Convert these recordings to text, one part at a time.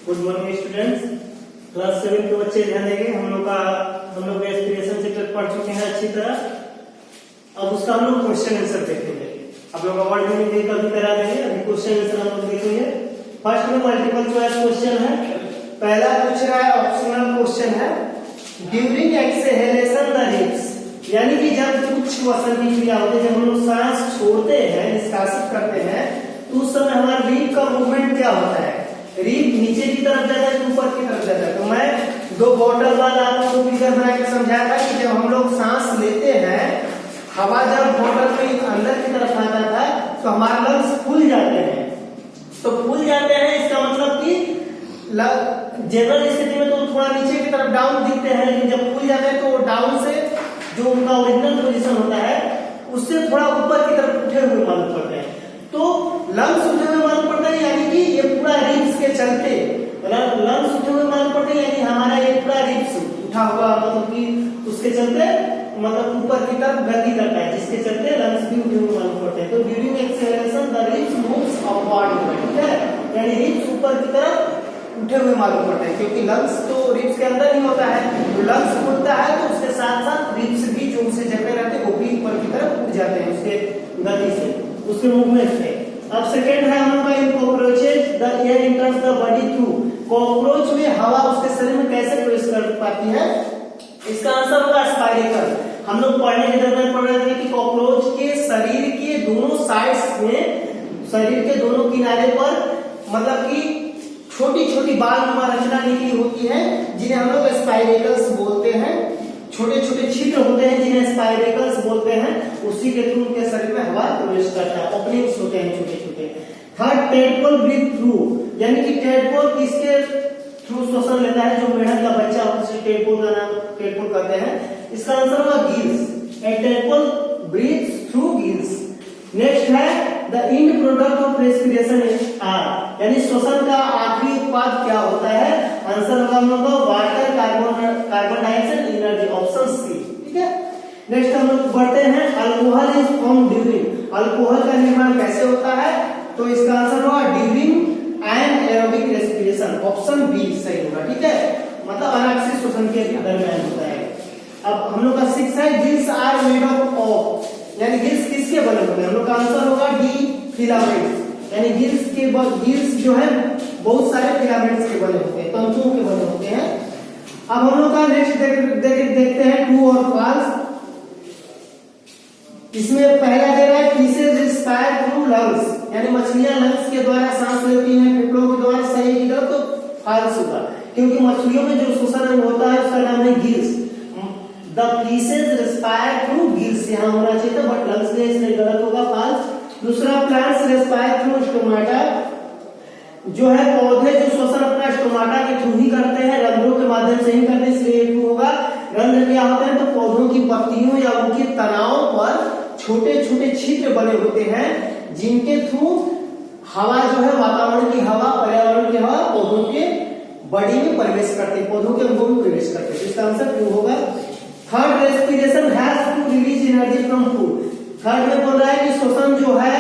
Good morning students. Class 7 के बच्चे ध्यान देंगे। हम लोग एस्पिरेशन चैप्टर पढ़ चुके हैं अच्छी तरह। अब उसका हम लोग क्वेश्चन आंसर देखेंगे। आप लोग वर्ड मीनिंग देकर भी करा देंगे। अभी क्वेश्चन आंसर हम लोग देखेंगे। फर्स्ट में मल्टीपल चॉइस क्वेश्चन है। पहला पूछ रहा है, ऑप्शनल क्वेश्चन है, ड्यूरिंग एक्सहेलेशन द रिब्स, यानी कि जब कुछ श्वसन की क्रिया होती है, जब हम लोग सांस छोड़ते हैं, निष्कासित करते हैं, तो उस समय हमारा रिब का मूवमेंट क्या होता है? रिब नीचे की तरफ जाता है, ऊपर की तरफ जाता है। तो मैं दो बॉटल वाला आपको फिगर बना के समझाया था कि जब हम लोग सांस लेते हैं, हवा जब बॉटल के अंदर की तरफ आता था तो हमारे लंग्स फूल जाते हैं। तो फूल जाते हैं इसका मतलब कि जनरल स्थिति में तो थोड़ा नीचे की तरफ डाउन दिखते हैं, लेकिन जब फूल जाते हैं तो डाउन से जो उनका ओरिजिनल पोजीशन होता है उससे थोड़ा ऊपर की तरफ उठे हुए मालूम पड़ते हैं। तो लंग्स उठे हुए मालूम पड़ता है, यानी कि ये पूरा रिब्स के चलते लंग्स उठे हुए मालूम पड़ते हैं, यानी हमारा ये पूरा रिब्स उठा हुआ, मतलब कि उसके चलते मतलब ऊपर की तरफ गति करता है, जिसके चलते लंग्स भी उठे हुए मालूम पड़ते हैं। तो during exhalation the ribs moves upward, ठीक है, यानी रिब्स ऊपर की तरफ उठे हुए मालूम पड़ते हैं, क्योंकि लंग्स तो रिब्स के अंदर ही होता है। तो लंग्स खुलता है तो उसके साथ साथ रिब्स भी जो उसे जकड़े रहते हैं वो भी ऊपर की तरफ उठ जाते हैं उसके गति से, उसके मूवमेंट से। अब सेकंड है हम लोग का, in cockroaches the air enters the body through, cockroach में हवा उसके शरीर में कैसे प्रवेश कर पाती है? इसका आंसर होगा स्पाइरेकल। हम लोग पढ़ने के दौरान पढ़ रहे थे कि कॉकरोच के शरीर के दोनों साइड्स में, शरीर के दोनों किनारे पर मतलब कि छोटी छोटी बाल नुमा रचना निकली होती है, जिन्हें हम लोग स्पाइरेकल्स बोलते हैं। छोटे छोटे छिद्र होते हैं जिन्हें स्पाइरेकल्स बोलते हैं। उसी के थ्रू उनके शरीर में हवा प्रवेश करता है, ओपनिंग्स होते हैं छोटे छोटे। थर्ड, टेडपोल ब्रीथ थ्रू, यानी कि टेडपोल किसके थ्रू श्वसन लेता है? जो मेढक का बच्चा होता है उसे टेडपोल का नाम टेडपोल कहते हैं। इसका आंसर होगा gills. A tadpole breathes through gills. Next है the end product of respiration is are, यानी श्वसन का आखिरी उत्पाद क्या होता है? आंसर होगा हम लोग का water, carbon dioxide, energy, option C, ठीक है। नेक्स्ट हम लोग बढ़ते हैं, alcohol is form during, alcohol का निर्माण कैसे होता है? तो इसका आंसर होगा during anaerobic respiration, option B सही होगा, ठीक है, मतलब अनाक्षी श्वसन के दरमियान होता है। अब हम लोग का 6 है, गिल्स आर मेड ऑफ, यानी गिल्स किसके बने होते हैं? हम लोग का आंसर होगा डी, फिलामेंट्स, यानी गिल्स जो है बहुत सारे फिलामेंट्स के बने होते हैं, तंतुओं के बने होते हैं। अब हम लोग का नेक्स्ट देखते हैं ट्रू और फॉल्स। इसमें पहला दे रहा है फिशेस रिस्पायर थ्रू लंग्स, यानी मछलियां लंग्स के द्वारा सांस लेती हैं, फेफड़ों के द्वारा। सही की गलत? तो फॉल्स होगा, क्योंकि मछलियों में जो श्वसन अंग होता है उसका नाम है gills. The fishes respire through gills यहाँ होना चाहिए था, बट लंग्स में इसलिए गलत होगा, फॉल्स। दूसरा, प्लांट्स रिस्पायर थ्रू स्टोमाटा, जो है पौधे जो श्वसन अपना स्टोमाटा के थ्रू ही करते हैं, रंध्रों के माध्यम से ही करते हैं, इसलिए ट्रू होगा। रंध्र क्या होते हैं? तो पौधों की पत्तियों या उनके तनावों पर छोटे छोटे छिद्र बने होते हैं, जिनके थ्रू हवा जो है, वातावरण की हवा, पर्यावरण की हवा पौधों के बॉडी में प्रवेश करते हैं, पौधों के अंगों में प्रवेश करते हैं। इसका आंसर ट्रू होगा। Third, respiration has to release energy from food, third में बोल रहा है कि श्वसन जो है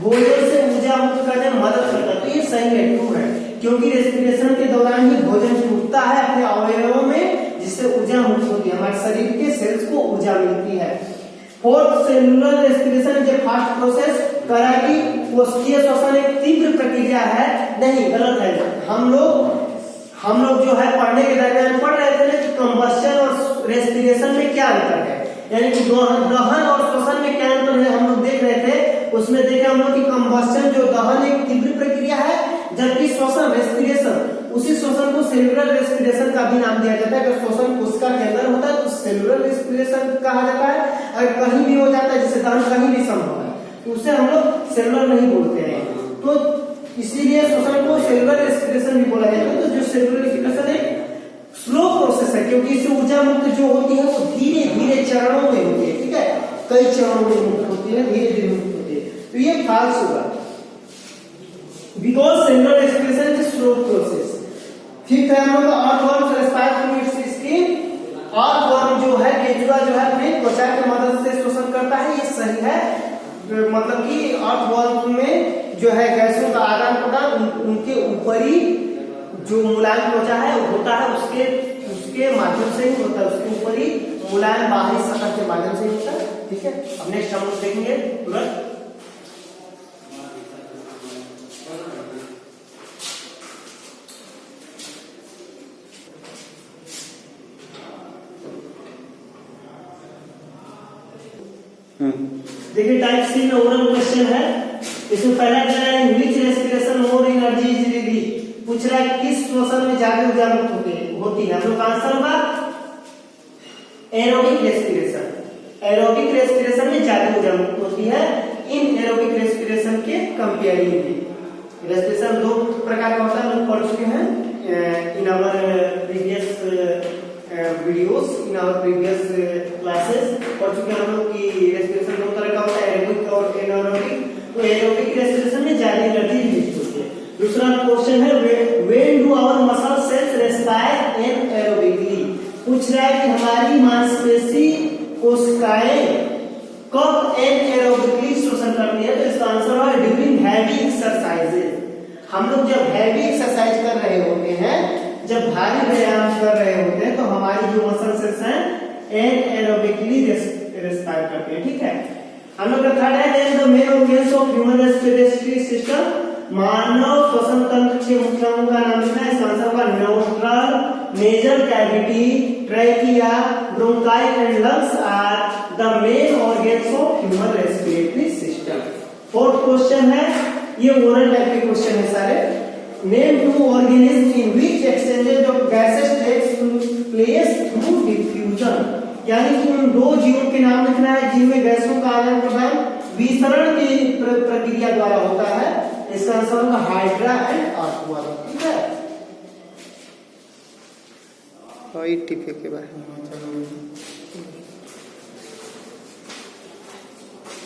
भोजन से ऊर्जा मुक्त करने में मदद करता है, तो ये सही है, ट्रू है, क्योंकि रेस्पिरेशन के दौरान ही भोजन टूटता है अपने अवयवों में, जिससे ऊर्जा मुक्त होती है, हमारे शरीर के सेल्स को ऊर्जा मिलती है। Fourth, cellular respiration is a fast process, करा कि कोशिकीय श्वसन एक तीव्र प्रक्रिया है। नहीं, गलत है। हम लोग जो है पढ़ने के दौरान पढ़ रहे थे कि कंबस्शन और रेस्पिरेशन में क्या अंतर है, यानी कि दहन और श्वसन में क्या अंतर है हम लोग देख रहे थे। उसमें देखे हम लोग कि कंबस्शन जो दहन एक तीव्र प्रक्रिया है, जबकि श्वसन रेस्पिरेशन, उसी श्वसन को सेलुलर रेस्पिरेशन का भी नाम दिया जाता है। अगर श्वसन कोशिका के अंदर होता है तो सेलुलर रेस्पिरेशन कहा जाता है, अगर कहीं भी हो जाता है, जैसे दहन कहीं भी संभव है, तो उसे हम लोग सेलुलर नहीं बोलते हैं। तो इसीलिए श्वसन को सेलुलर रेस्पिरेशन भी बोला जाता है। तो जो सेलुलर रेस्पिरेशन एक स्लो प्रोसेस है, क्योंकि इससे ऊर्जा मुक्त जो होती है वो धीरे धीरे चरणों में होती है, ठीक है, कई चरणों में मुक्त होती है, धीरे धीरे मुक्त होती है, तो ये फॉल्स होगा, because cellular respiration is slow process. Fifth है हम लोग का earthworm respire through it's skin, earthworm जो है, केंचुआ जो है अपने त्वचा की मदद से श्वसन करता है, ये सही है, मतलब कि अर्थवर्म में जो है गैसों का आदान प्रदान उनके ऊपरी जो मुलायम त्वचा है वो होता है उसके उसके माध्यम से ही होता है, उसके ऊपर ही मुलायम बाहरी सतह के माध्यम से ही होता है। ठीक है, अब नेक्स्ट हम लोग देखेंगे तुरंत। देखिए टाइप सी में ओरल क्वेश्चन है। इसमें पहला क्या है, which respiration more energy is release, पूछ रहा है किस श्वसन में ज्यादा ऊर्जा मुक्त होती है। हम लोग का आंसर होगा एरोबिक रेस्पिरेशन। एरोबिक रेस्पिरेशन में ज्यादा ऊर्जा मुक्त होती है इन एरोबिक रेस्पिरेशन के कंपेयरिंग में। रेस्पिरेशन दो प्रकार का होता है, हम लोग पढ़ चुके हैं in our previous videos, in our previous classes पढ़ चुके हैं हम लोग कि रेस्पिरेशन दो तरह का होता है, एरोबिक और एनारोबिक। तो एरोबिक रेस्पिरेशन में ज्यादा एनर्जी रिलीज होती है। दूसरा क्वेश्चन है when do our muscle cells respire anaerobically, पूछ रहा है कि हमारी मांसपेशी कोशिकाएं कब एनारोबिकली श्वसन करती है। तो इसका आंसर है ड्यूरिंग हैवी एक्सरसाइजेज। हम लोग जब हैवी एक्सरसाइज कर रहे होते हैं, जब भारी व्यायाम कर रहे होते हैं, तो हमारी जो मसल सेल्स हैं एनारोबिकली रेस्पायर करते हैं। ठीक है, हम लोग का थर्ड है then the main organs of human respiratory system, मानव श्वसन तंत्र के मुख्य अंगों का नाम लिखना है। इसका आंसर होगा nostril, nasal cavity, trachea, bronchi and lungs are the main organs of human respiratory system. Fourth question है, ये ओरल टाइप के क्वेश्चन है सारे। Name two organism in which exchanges of gases takes place through diffusion, यानी कि उन दो जीवों के नाम लिखना है जिनमें गैसों का आदान प्रदान विसरण की प्रक्रिया द्वारा होता है। इसका आंसर होगा हाइड्रा एंड आक्वा। ठीक है, के बारे में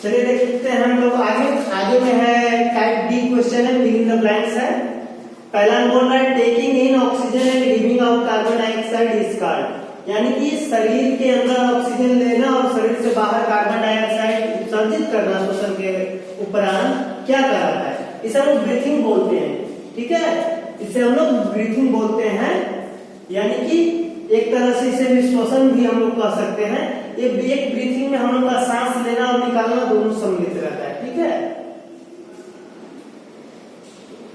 चलिए देखते हैं हम लोग आगे में है टाइप डी क्वेश्चन है, फिल इन द ब्लैंक्स है। पहला बोल रहा है taking in oxygen and giving out carbon dioxide is called, यानी कि शरीर के अंदर ऑक्सीजन लेना और शरीर से बाहर कार्बन डाइऑक्साइड उत्सर्जित करना श्वसन के उपरांत क्या कहलाता है। इसे हम लोग ब्रीथिंग बोलते हैं। ठीक है, इसे हम लोग ब्रीथिंग बोलते हैं, यानी कि एक तरह से इसे भी श्वसन भी हम लोग कह सकते हैं। ये एक ब्रीथिंग में हम लोग का सांस लेना और निकालना दोनों सम्मिलित रहता है। ठीक है,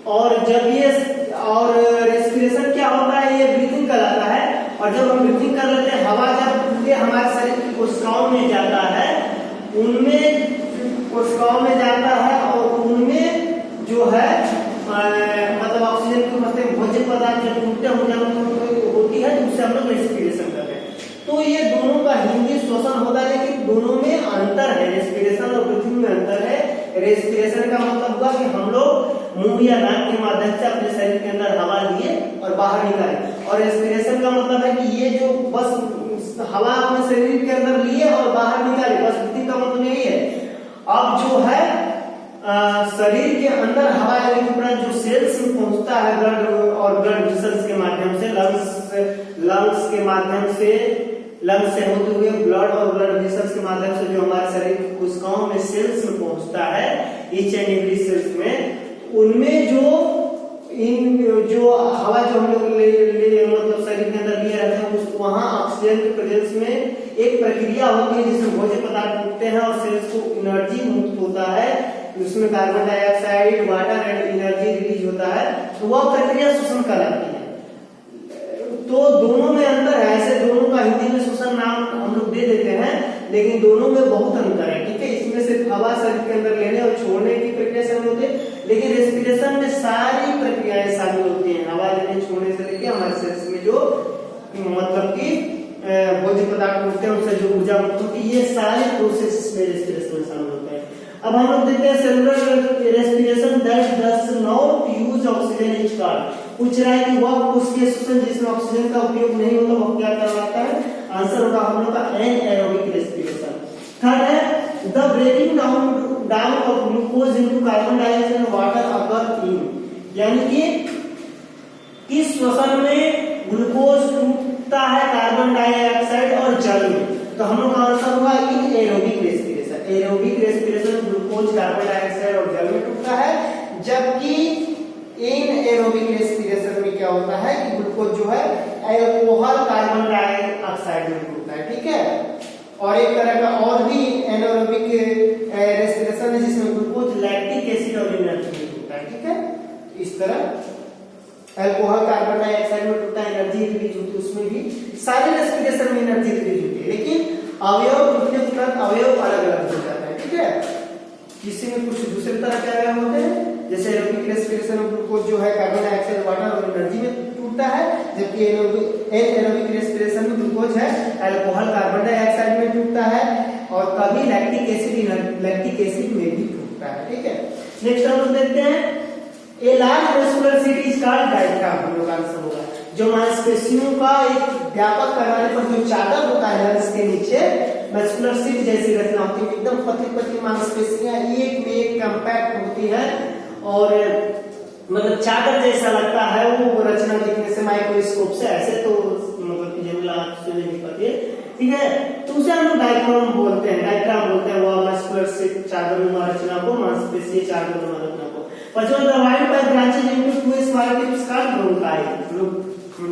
और जब ये और रेस्पिरेशन क्या होता है, ये ब्रीथिंग कहलाता है। और जब हम ब्रीथिंग कर लेते हैं, हवा जब पूरे हमारे शरीर की कोशिकाओं में जाता है, उनमें कोशिकाओं में जाता है और उनमें जो है मतलब ऑक्सीजन की उपस्थिति में भोज्य पदार्थ जब टूटते होती है तो उससे हम लोग रेस्पिरेशन करते हैं। तो ये दोनों का हिंदी श्वसन होता है, लेकिन दोनों में अंतर है। रेस्पिरेशन और ब्रीथिंग में अंतर है। रेस्पिरेशन का मतलब हुआ कि हम लोग मुंह या नाक के माध्यम से अपने शरीर के अंदर हवा लिए और बाहर निकाले, और रेस्पिरेशन का मतलब है कि ये जो बस हवा अपने शरीर के अंदर लिए और बाहर निकाले, बस ब्रीथिंग का मतलब यही है। अब जो है शरीर के अंदर हवा लेने के उपरांत जो सेल्स में पहुंचता है ब्लड और ब्लड वेसल्स के माध्यम से, लंग्स के माध्यम से, लंग्स से होते हुए ब्लड और ब्लड वेसल्स के माध्यम से जो हमारे शरीर की कोशिकाओं में सेल्स में पहुंचता है, ईच एंड एवरी सेल्स में, उनमें जो हवा जो हम लोग मतलब शरीर के अंदर लिए रहते हैं, उसको वहां ऑक्सीजन के प्रेजेंस में एक प्रक्रिया होती है जिसमें भोज्य पदार्थ उगते हैं और सेल्स को एनर्जी मुक्त होता है, उसमें carbon dioxide, water and energy release होता है, तो वह प्रक्रिया श्वसन कहलाती है। तो दोनों में अंतर है। ऐसे दोनों का हिंदी में श्वसन नाम हम लोग दे देते हैं, लेकिन दोनों में बहुत अंतर है। ठीक है, इसमें सिर्फ हवा शरीर के अंदर लेने और छोड़ने की प्रक्रिया शामिल होती है, लेकिन रेस्पिरेशन में सारी प्रक्रियाएं शामिल होती हैं। हवा लेने छोड़ने से लेकर हमारे शरीर में जो मतलब कि भोज्य पदार्थ होते हैं उनसे जो ऊर्जा मुक्त होती है, ये सारे प्रोसेस में रेस्पिरेशन में शामिल होते हैं। अब हम लोग देखते हैं cellular respiration that does not use oxygen is called. पूछ रहा है कि वह उसके श्वसन जिसमें ऑक्सीजन का उपयोग नहीं होता वह क्या कहलाता है। आंसर होगा हम लोग का एनाएरोबिक रेस्पिरेशन। थर्ड है the breaking down of glucose into carbon dioxide and water occur in, यानी कि किस श्वसन में ग्लूकोज टूटता है कार्बन डाइऑक्साइड और जल में। तो हम लोग का आंसर होगा in aerobic respiration. Aerobic respiration glucose, carbon dioxide और जल में टूटता है, जबकि इन एरोबिक रेस्पिरेशन में क्या होता है कि ग्लूकोज जो है अल्कोहल कार्बन डाइऑक्साइड में टूटता है, ठीक है। और एक तरह का और भी एनारोबिक रेस्पिरेशन है जिसमें ग्लूकोज लैक्टिक एसिड और एनर्जी में टूटता है, ठीक है। इस तरह अल्कोहल कार्बन डाइऑक्साइड में टूटता है, एनर्जी रिलीज होती है, उसमें भी सारे रेस्पिरेशन में एनर्जी रिलीज होती है, लेकिन अवयव टूटने के तुरंत अवयव अलग अलग हो जाता है, ठीक है। किसी में कुछ दूसरे तरह के अवयव होते हैं, जैसे एरोबिक रेस्पिरेशन में ग्लूकोज जो है कार्बन डाइऑक्साइड वाटर और एनर्जी में टूटता है, जबकि एनारोबिक रेस्पिरेशन में ग्लूकोज है अल्कोहल कार्बन डाइऑक्साइड में टूटता है और कभी लैक्टिक एसिड में भी टूटता है, ठीक है। नेक्स्ट हम लोग देखते हैं a large vascular seat is called diaphragm, हम लोग आंसर होगा। जो मांसपेशियों का एक व्यापक पैमाने पर जो चादर होता है लंग्स के नीचे, वेस्कुलर सीट जैसी रचना होती है, एकदम पतली पतली मांसपेशियां एक में एक कंपैक्ट होती है और मतलब चादर जैसा लगता है वो रचना देखने से माइक्रोस्कोप से, ऐसे तो मतलब जनरल आंख से नहीं पाती है, ठीक है। तो उसे हम लोग डायफ्राम बोलते हैं, डायफ्राम बोलते हैं वो वेस्कुलर सीट चादरनुमा रचना को, मांसपेशीय चादरनुमा रचना को। पांचवा the wide pipe branches into two small tips called bronchi. लोग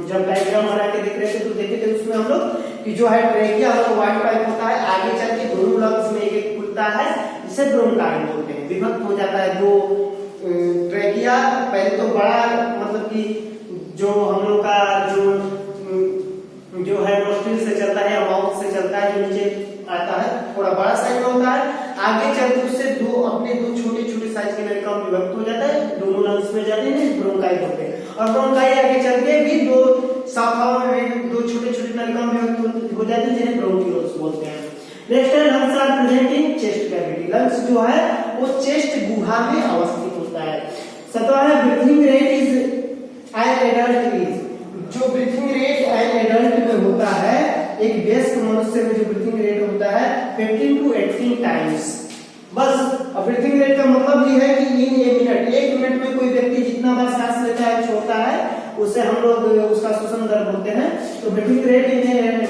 जब डायग्राम बना के देख रहे थे तो देखे थे उसमें हम लोग कि जो है ट्रेकिया और वाइड पाइप होता है, आगे चल के दोनों लंग्स में एक खुलता है जिसे ब्रोंकाई बोलते हैं। विभक्त हो जाता है दो ट्रेकिया, पहले तो बड़ा मतलब कि जो हम लोग का जो है नोस्ट्रिल से चलता है या माउथ से चलता है, जो नीचे आता है थोड़ा बड़ा साइज में होता है, आगे चलते उससे दो छोटे छोटे साइज के नलिका विभक्त हो जाता है, दोनों लंग्स में जाते हैं, ब्रोंकाई होते हैं। और ब्रोंकाई आगे चल के भी दो शाखाओं में दो छोटे छोटे नलिका विभक्त हो जाते हैं जिन्हें ब्रोंकियोल्स बोलते हैं। नेक्स्ट है lungs are present in chest cavity. Lungs जो है वो चेस्ट गुहा में अवस्थित होता है। सतवा है breathing rate is an adult is, जो ब्रीथिंग रेट एन एडल्ट में होता है, एक वयस्क मनुष्य में जो ब्रीथिंग रेट होता है 15 to 18 टाइम्स। बस अब ब्रीथिंग रेट का मतलब ये है कि इन ए मिनट, एक मिनट में कोई व्यक्ति जितना बार सांस लेता है छोड़ता है उसे हम लोग उसका श्वसन दर बोलते हैं। तो breathing rate in an adult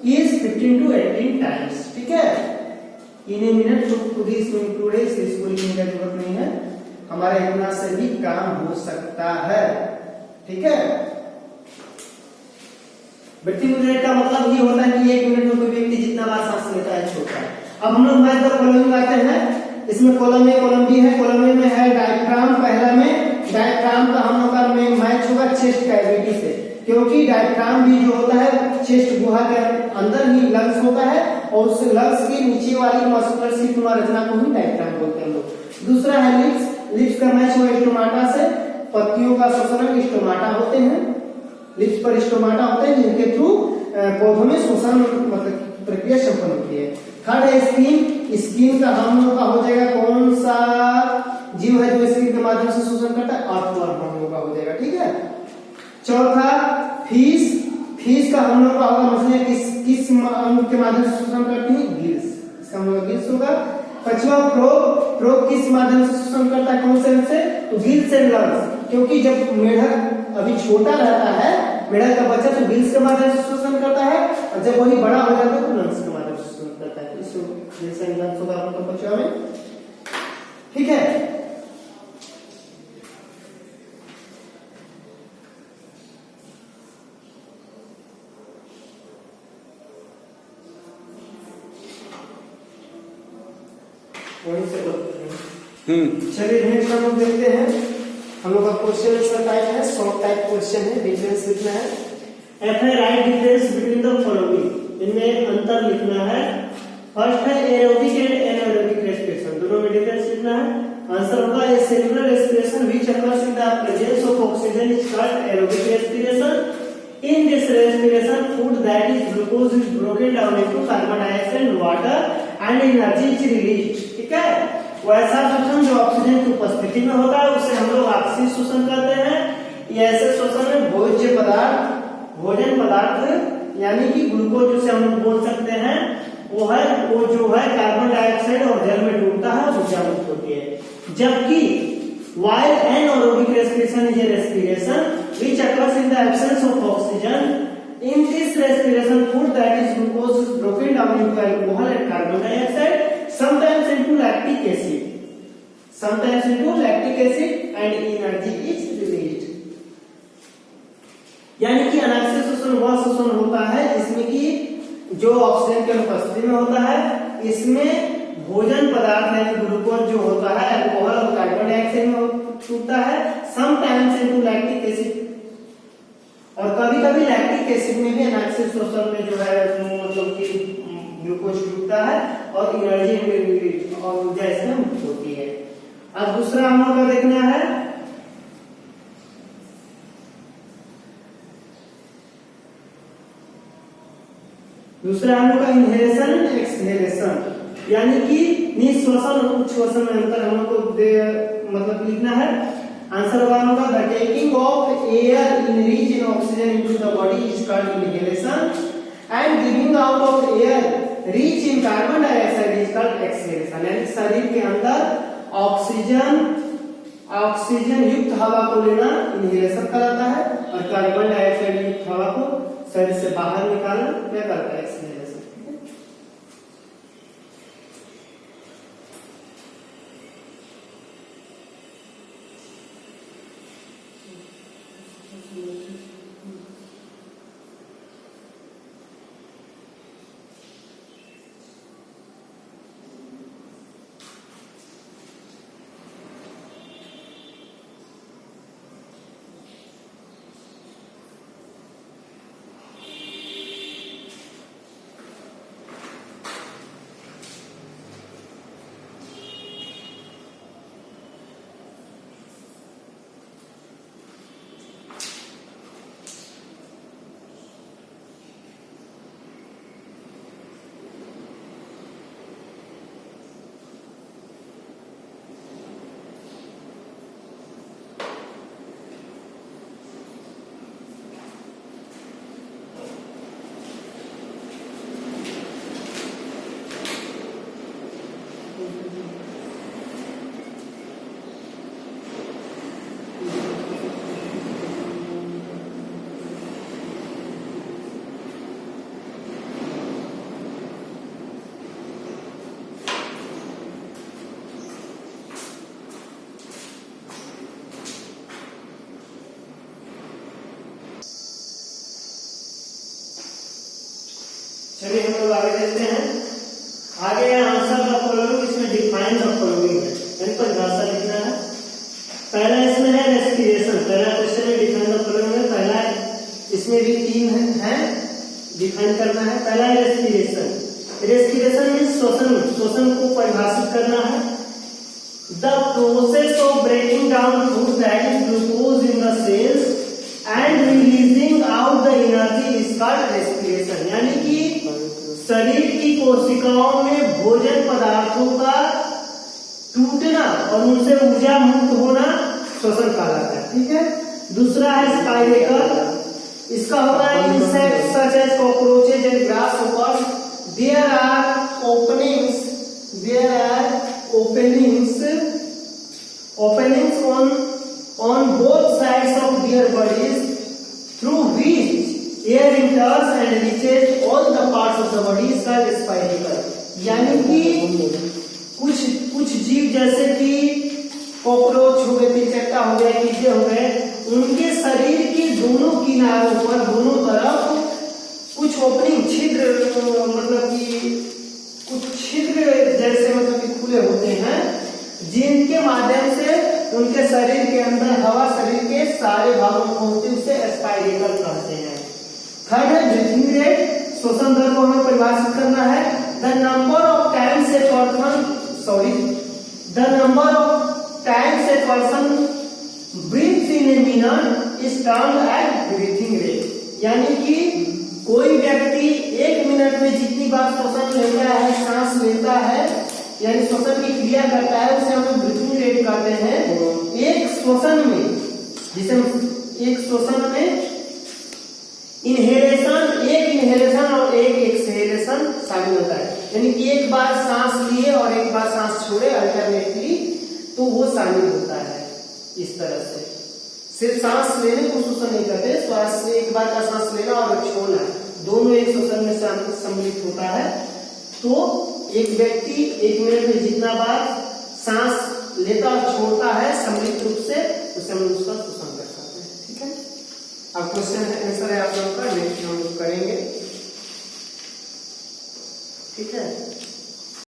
is 15 to 18 times, ठीक है। इन ए मिनट तो खुद ही इसमें इंक्लूड है, इसको लिखने की जरूरत नहीं है, हमारे इतना से भी काम हो सकता है, ठीक है। ब्रीथिंग रेट का मतलब ये होता है कि एक मिनट में कोई व्यक्ति जितना बार सांस लेता है छोड़ता है। अब हम लोग मैच द फॉलोइंग आते हैं, इसमें कॉलम ए कॉलम बी है। कॉलम ए में है डायफ्राम, पहला में डायफ्राम का हम लोग का में मैच होगा चेस्ट कैविटी से, क्योंकि डायफ्राम भी जो होता है चेस्ट गुहा के अंदर ही लंग्स होता है और उस लंग्स के नीचे वाली मस्कुलर सीट रचना को ही डायफ्राम बोलते हैं लोग। दूसरा है लिप्स, लिप्स का मैच हुआ स्टोमाटा से, पत्तियों का श्वसन स्टोमाटा होते हैं, लिप्स पर स्टोमाटा होते हैं जिनके थ्रू पौधों में श्वसन मतलब प्रक्रिया संपन्न होती है। थर्ड है स्किन, स्किन का हम लोग का हो जाएगा कौन सा जीव है जो स्किन के माध्यम से शोषण करता है, अर्थवर्म हम लोग का हो जाएगा, ठीक है। चौथा फिश, फिश का हम लोग का होगा मछलियां किस अंग के माध्यम से शोषण करती है, गिल्स, इसका हम लोग गिल्स होगा। पांचवा प्रोब, प्रोब किस माध्यम से शोषण करता है, कौन से अंग से, तो गिल्स एंड लंग्स, क्योंकि जब मेढक अभी छोटा रहता है, मेढक का बच्चा तो गिल्स के माध्यम से शोषण करता है और जब वही बड़ा हो जाता है तो लंग्स के माध्यम से शोषण करता है। इसको जैसे लंग्स होगा आपको बच्चा में, ठीक है। वहीं से चलिए नेक्स्ट हम लोग देखते हैं, हम लोग का क्वेश्चन आंसर टाइप है, शॉर्ट टाइप क्वेश्चन है, डिफरेंस लिखना है। एफ है right difference between the following, इनमें अंतर लिखना है। फर्स्ट है एरोबिक एंड एनारोबिक रेस्पिरेशन, दोनों में डिफरेंस लिखना है। आंसर होगा a cellular respiration which occurs in the presence of oxygen is called aerobic respiration. In this respiration, food that is glucose is broken down into carbon dioxide and water and energy is released, ठीक है। वैसा श्वसन जो oxygen की उपस्थिति में होता है उसे हम लोग आपसी श्वसन कहते हैं। ये ऐसे श्वसन में भोज्य पदार्थ, भोजन पदार्थ यानी कि ग्लूकोज जिसे हम लोग बोल सकते हैं वो जो है कार्बन डाइऑक्साइड और जल में डूबता है, ऊर्जा मुक्त होती है। जबकि while anaerobic respiration is a respiration which occurs in the absence of oxygen, in this respiration food that is glucose is broken down into alcohol and carbon dioxide, sometimes into lactic acid and energy is released, यानी कि अनाक्सियल शोषण वह शोषण होता है जिसमें कि जो ऑक्सीजन की अनुपस्थिति में होता है, इसमें भोजन पदार्थ यानी ग्लूकोज जो होता है अल्कोहल और कार्बन डाइऑक्साइड में टूटता है, समटाइम्स इनटू लैक्टिक एसिड, और कभी कभी लैक्टिक एसिड में भी अनाक्सियल शोषण में जो है मतलब कि ग्लूकोज टूटता है और एनर्जी और ऊर्जा इसमें मुक्त होती है। अब दूसरा हम लोग का देखना है इनहेलेशन एक्सहेलेशन, यानी कि निश्वसन और उच्छ्वसन में अंतर हम लोग को मतलब लिखना है। आंसर होगा हम लोग the taking of air in rich in oxygen into the body is called inhalation and giving out of air rich in carbon dioxide is called exhalation, यानी शरीर के अंदर ऑक्सीजन युक्त हवा को लेना इनहेलेशन कहलाता है और कार्बन डाइऑक्साइड युक्त हवा को शरीर से बाहर निकालना क्या करता है, एक्सहेलेशन। चलिए हम लोग आगे देखते हैं। आगे आंसर द फॉलोइंग, इसमें डिफाइन द फॉलोइंग है, यानी परिभाषा लिखना है। पहला इसमें है रेस्पिरेशन, पहला क्वेश्चन में डिफाइन द फॉलोइंग है। पहला इसमें भी तीन है डिफाइन करना है। पहला है रेस्पिरेशन। रेस्पिरेशन मींस श्वसन को परिभाषित करना है। The process of breaking down food that is glucose in the cells and releasing out the energy is called respiration, यानी कि शरीर की कोशिकाओं में भोजन पदार्थों का टूटना और उनसे ऊर्जा मुक्त होना श्वसन कहलाता है। ठीक है। दूसरा है स्पाइरेकल, इसका होता है insect such as cockroaches and grasshoppers, there are openings on both sides of their bodies through which air enters and reaches all the parts of the body is called spiracles, यानी कि कुछ जीव जैसे कि cockroach हो गए, पिंचट्टा हो गए, कीड़े हो गए, उनके शरीर के दोनों किनारों पर दोनों तरफ कुछ ओपनिंग छिद्र मतलब कि कुछ छिद्र जैसे मतलब कि खुले होते हैं, जिनके माध्यम से उनके शरीर के अंदर हवा शरीर के सारे भागों में पहुंचती, उसे स्पाइरेकल कहते हैं। थर्ड है ब्रीथिंग रेट, श्वसन दर को हमें परिभाषित करना है। The number of times a person breathes in a minute is termed as breathing rate, यानी कि कोई व्यक्ति एक मिनट में जितनी बार श्वसन लेता है, सांस लेता है, यानी श्वसन की क्रिया करता है, उसे हम ब्रीथिंग रेट कहते हैं। एक श्वसन में एक इनहेलेशन और एक एक्सहेलेशन शामिल होता है, यानी कि एक बार सांस लिए और एक बार सांस छोड़े अल्टरनेटली, तो वो शामिल होता है। इस तरह से सिर्फ सांस लेने को श्वसन नहीं कहते, श्वास से एक बार का सांस लेना और छोड़ना दोनों एक श्वसन में सम्मिलित होता है। तो एक व्यक्ति एक मिनट में जितना बार सांस लेता और छोड़ता है सम्मिलित रूप से, उसे हम उसका श्वसन कर सकते हैं। ठीक है। अब क्वेश्चन आंसर है आप लोगों का, नेक्स्ट हम लोग करेंगे, ठीक है।